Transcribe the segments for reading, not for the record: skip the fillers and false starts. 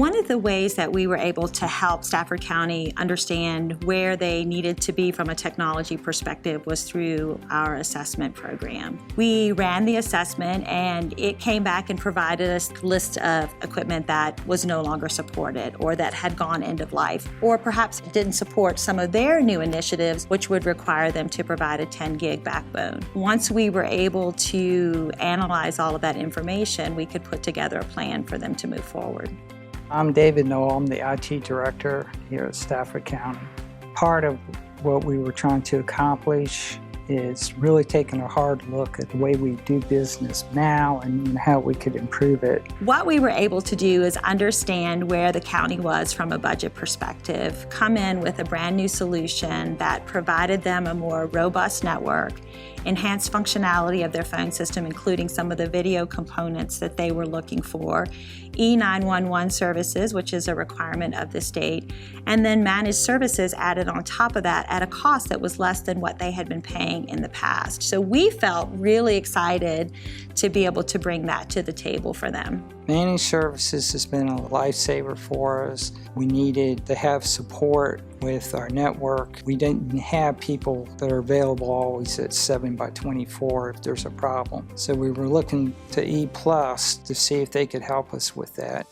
One of the ways that we were able to help Stafford County understand where they needed to be from a technology perspective was through our assessment program. We ran the assessment and it came back and provided us a list of equipment that was no longer supported or that had gone end of life, or perhaps didn't support some of their new initiatives, which would require them to provide a 10 gig backbone. Once we were able to analyze all of that information, we could put together a plan for them to move forward. I'm David Noel. I'm the IT director here at Stafford County. Part of what we were trying to accomplish is really taking a hard look at the way we do business now and how we could improve it. What we were able to do is understand where the county was from a budget perspective, come in with a brand new solution that provided them a more robust network, enhanced functionality of their phone system, including some of the video components that they were looking for, E911 services, which is a requirement of the state, and then managed services added on top of that at a cost that was less than what they had been paying in the past. So we felt really excited to be able to bring that to the table for them. Managed services has been a lifesaver for us. We needed to have support with our network. We didn't have people that are available always at 7x24 if there's a problem. So we were looking to ePlus to see if they could help us with that.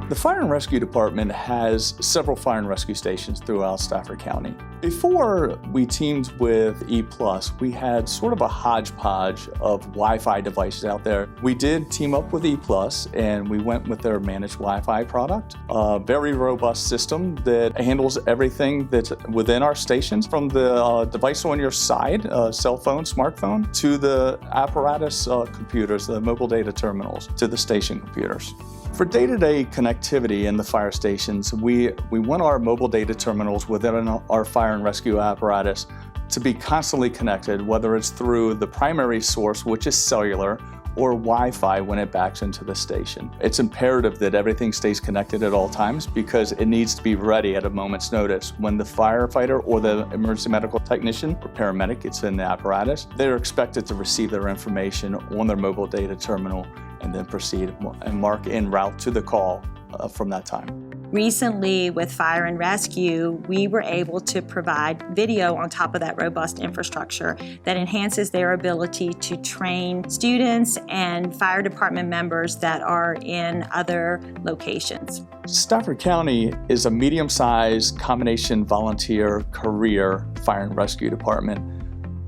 The Fire and Rescue Department has several fire and rescue stations throughout Stafford County. Before we teamed with ePlus, we had sort of a hodgepodge of Wi-Fi devices out there. We did team up with ePlus and we went with their managed Wi-Fi product, a very robust system that handles everything that's within our stations, from the device on your side, cell phone, smartphone, to the apparatus computers, the mobile data terminals, to the station computers. For day-to-day connectivity in the fire stations, we want our mobile data terminals within our fire and rescue apparatus to be constantly connected, whether it's through the primary source, which is cellular, or Wi-Fi when it backs into the station. It's imperative that everything stays connected at all times because it needs to be ready at a moment's notice. When the firefighter or the emergency medical technician or paramedic gets in the apparatus, they're expected to receive their information on their mobile data terminal and then proceed and mark en route to the call from that time. Recently, with Fire and Rescue, we were able to provide video on top of that robust infrastructure that enhances their ability to train students and fire department members that are in other locations. Stafford County is a medium-sized combination volunteer career fire and rescue department.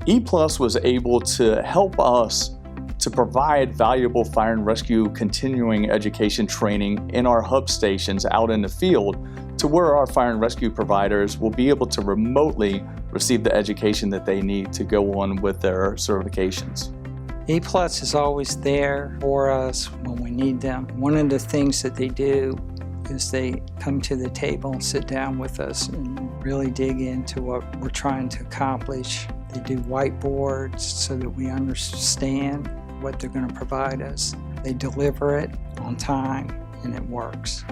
ePlus was able to help us to provide valuable fire and rescue continuing education training in our hub stations out in the field to where our fire and rescue providers will be able to remotely receive the education that they need to go on with their certifications. ePlus is always there for us when we need them. One of the things that they do is they come to the table and sit down with us and really dig into what we're trying to accomplish. They do whiteboards so that we understand what they're going to provide us. They deliver it on time and it works.